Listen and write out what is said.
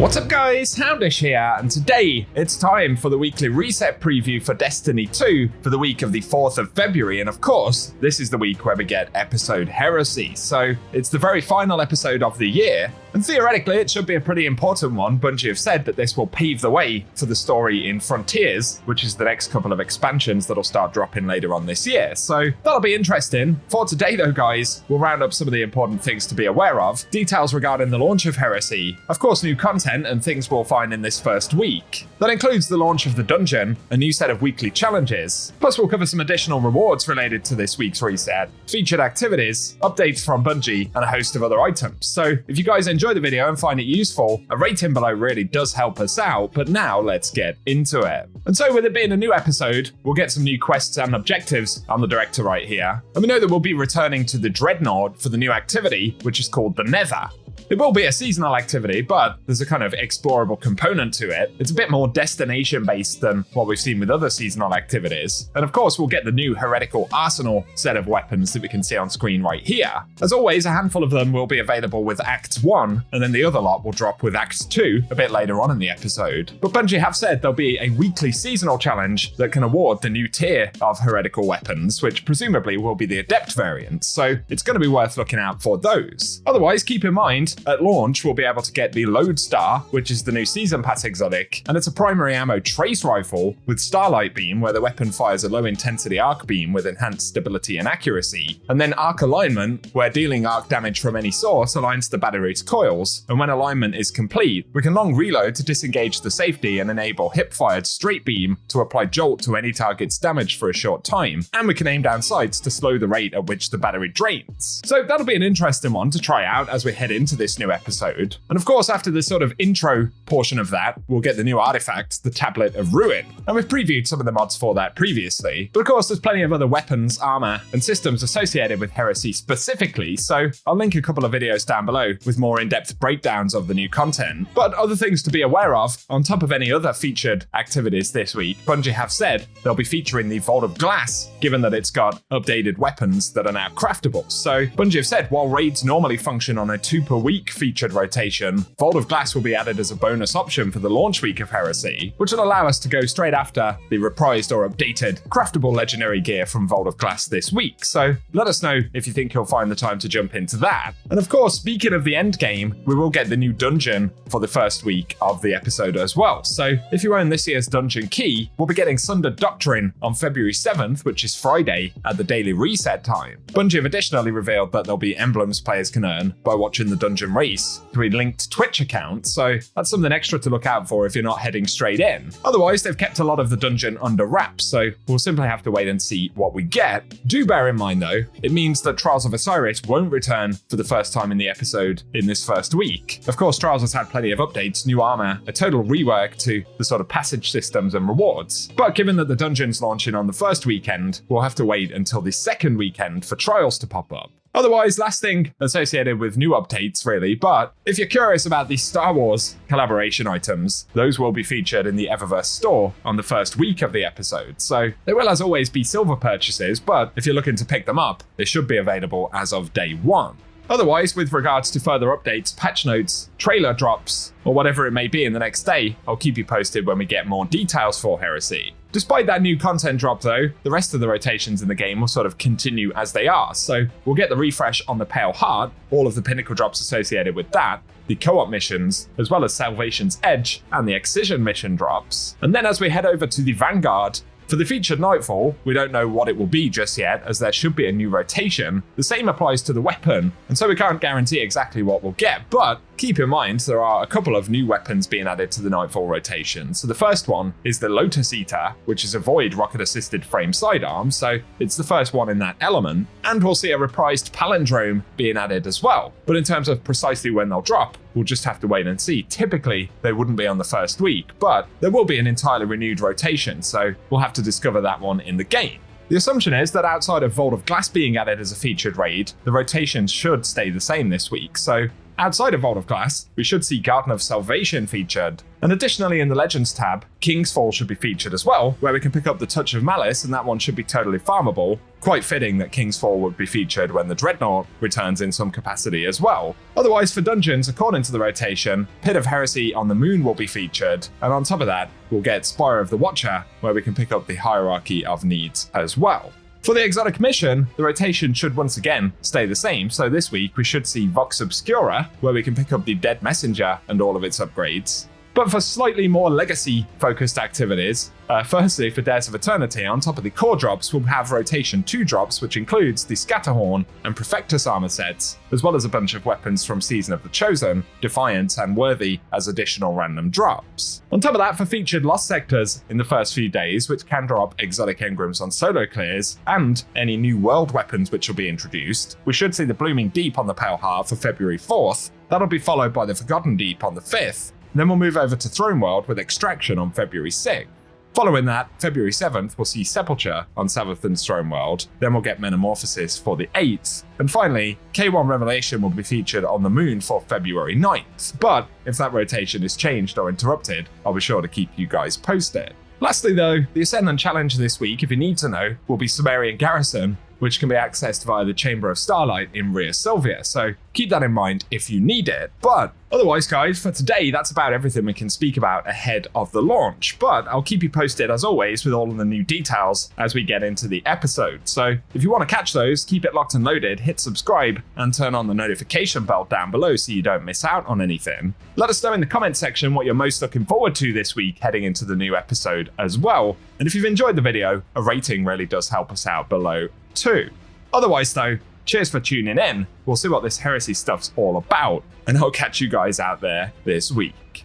What's up guys, Houndish here, and today it's time for the weekly reset preview for Destiny 2 for the week of the 4th of February, and of course, this is the week where we get episode Heresy, so it's the very final episode of the year, and theoretically it should be a pretty important one. Bungie have said that this will pave the way for the story in Frontiers, which is the next couple of expansions that'll start dropping later on this year, so that'll be interesting. For today though guys, we'll round up some of the important things to be aware of, details regarding the launch of Heresy, of course new content and things we'll find in this first week. That includes the launch of the dungeon, a new set of weekly challenges, plus we'll cover some additional rewards related to this week's reset, featured activities, updates from Bungie, and a host of other items. So if you guys enjoy the video and find it useful, a rating below really does help us out, but now let's get into it. And so with it being a new episode, we'll get some new quests and objectives on the director right here, and we know that we'll be returning to the Dreadnought for the new activity, which is called the Nether. It will be a seasonal activity, but there's a kind of explorable component to it. It's a bit more destination-based than what we've seen with other seasonal activities. And of course, we'll get the new Heretical Arsenal set of weapons that we can see on screen right here. As always, a handful of them will be available with Act 1, and then the other lot will drop with Act 2 a bit later on in the episode. But Bungie have said there'll be a weekly seasonal challenge that can award the new tier of heretical weapons, which presumably will be the Adept variant, so it's going to be worth looking out for those. Otherwise, keep in mind, at launch, we'll be able to get the Lodestar, which is the new Season Pass exotic, and it's a primary ammo trace rifle with Starlight Beam, where the weapon fires a low-intensity arc beam with enhanced stability and accuracy, and then Arc Alignment, where dealing arc damage from any source aligns the battery's coils, and when alignment is complete, we can long reload to disengage the safety and enable hip-fired straight beam to apply jolt to any target's damage for a short time, and we can aim down sights to slow the rate at which the battery drains. So that'll be an interesting one to try out as we head into this new episode. And of course, after this sort of intro portion of that, we'll get the new artifact, the Tablet of Ruin. And we've previewed some of the mods for that previously. But of course, there's plenty of other weapons, armor, and systems associated with Heresy specifically, so I'll link a couple of videos down below with more in-depth breakdowns of the new content. But other things to be aware of, on top of any other featured activities this week, Bungie have said they'll be featuring the Vault of Glass, given that it's got updated weapons that are now craftable. So Bungie have said while raids normally function on a 2 per week featured rotation, Vault of Glass will be added as a bonus option for the launch week of Heresy, which will allow us to go straight after the reprised or updated craftable legendary gear from Vault of Glass this week. So let us know if you think you'll find the time to jump into that. And of course, speaking of the end game, we will get the new dungeon for the first week of the episode as well. So if you own this year's dungeon key, we'll be getting Sundered Doctrine on February 7th, which is Friday at the daily reset time. Bungie have additionally revealed that there'll be emblems players can earn by watching the dungeon race through a linked Twitch account, so that's something extra to look out for if you're not heading straight in. Otherwise, they've kept a lot of the dungeon under wraps, so we'll simply have to wait and see what we get. Do bear in mind though, it means that Trials of Osiris won't return for the first time in the episode in this first week. Of course, Trials has had plenty of updates, new armor, a total rework to the sort of passage systems and rewards. But given that the dungeon's launching on the first weekend, we'll have to wait until the second weekend for Trials to pop up. Otherwise, last thing associated with new updates really, but if you're curious about the Star Wars collaboration items, those will be featured in the Eververse store on the first week of the episode. So they will as always be silver purchases, but if you're looking to pick them up, they should be available as of day one. Otherwise, with regards to further updates, patch notes, trailer drops, or whatever it may be in the next day, I'll keep you posted when we get more details for Heresy. Despite that new content drop though, the rest of the rotations in the game will sort of continue as they are, so we'll get the refresh on the Pale Heart, all of the pinnacle drops associated with that, the co-op missions, as well as Salvation's Edge and the Excision mission drops. And then as we head over to the Vanguard, for the featured Nightfall, we don't know what it will be just yet, as there should be a new rotation. The same applies to the weapon, and so we can't guarantee exactly what we'll get, but keep in mind there are a couple of new weapons being added to the Nightfall rotation. So the first one is the Lotus Eater, which is a Void rocket-assisted frame sidearm, so it's the first one in that element, and we'll see a reprised Palindrome being added as well. But in terms of precisely when they'll drop, we'll just have to wait and see. Typically, they wouldn't be on the first week, but there will be an entirely renewed rotation, so we'll have to discover that one in the game. The assumption is that outside of Vault of Glass being added as a featured raid, the rotations should stay the same this week, so Outside of Vault of Glass, we should see Garden of Salvation featured. And additionally in the Legends tab, King's Fall should be featured as well, where we can pick up the Touch of Malice, and that one should be totally farmable. Quite fitting that King's Fall would be featured when the Dreadnought returns in some capacity as well. Otherwise for dungeons, according to the rotation, Pit of Heresy on the Moon will be featured, and on top of that, we'll get Spire of the Watcher, where we can pick up the Hierarchy of Needs as well. For the exotic mission, the rotation should once again stay the same, so this week we should see Vox Obscura, where we can pick up the Dead Messenger and all of its upgrades. But for slightly more legacy-focused activities, firstly for Dares of Eternity, on top of the core drops, we'll have Rotation 2 drops, which includes the Scatterhorn and Perfectus armor sets, as well as a bunch of weapons from Season of the Chosen, Defiance, and Worthy as additional random drops. On top of that, for featured Lost Sectors in the first few days, which can drop exotic engrams on solo clears, and any new world weapons which will be introduced, we should see the Blooming Deep on the Pale Heart for February 4th, that'll be followed by the Forgotten Deep on the 5th, then we'll move over to Throne World with Extraction on February 6th. Following that, February 7th, we'll see Sepulture on Savathun's Throne World, then we'll get Metamorphosis for the 8th, and finally, K1 Revelation will be featured on the Moon for February 9th. But if that rotation is changed or interrupted, I'll be sure to keep you guys posted. Lastly though, the Ascendant Challenge this week, if you need to know, will be Sumerian Garrison, which can be accessed via the Chamber of Starlight in Rhea Sylvia, so keep that in mind if you need it. But otherwise guys, for today that's about everything we can speak about ahead of the launch, but I'll keep you posted as always with all of the new details as we get into the episode. So if you want to catch those, keep it locked and loaded, hit subscribe and turn on the notification bell down below so you don't miss out on anything. Let us know in the comment section what you're most looking forward to this week heading into the new episode as well. And if you've enjoyed the video, a rating really does help us out below too. Otherwise though, cheers for tuning in. We'll see what this Heresy stuff's all about, and I'll catch you guys out there this week.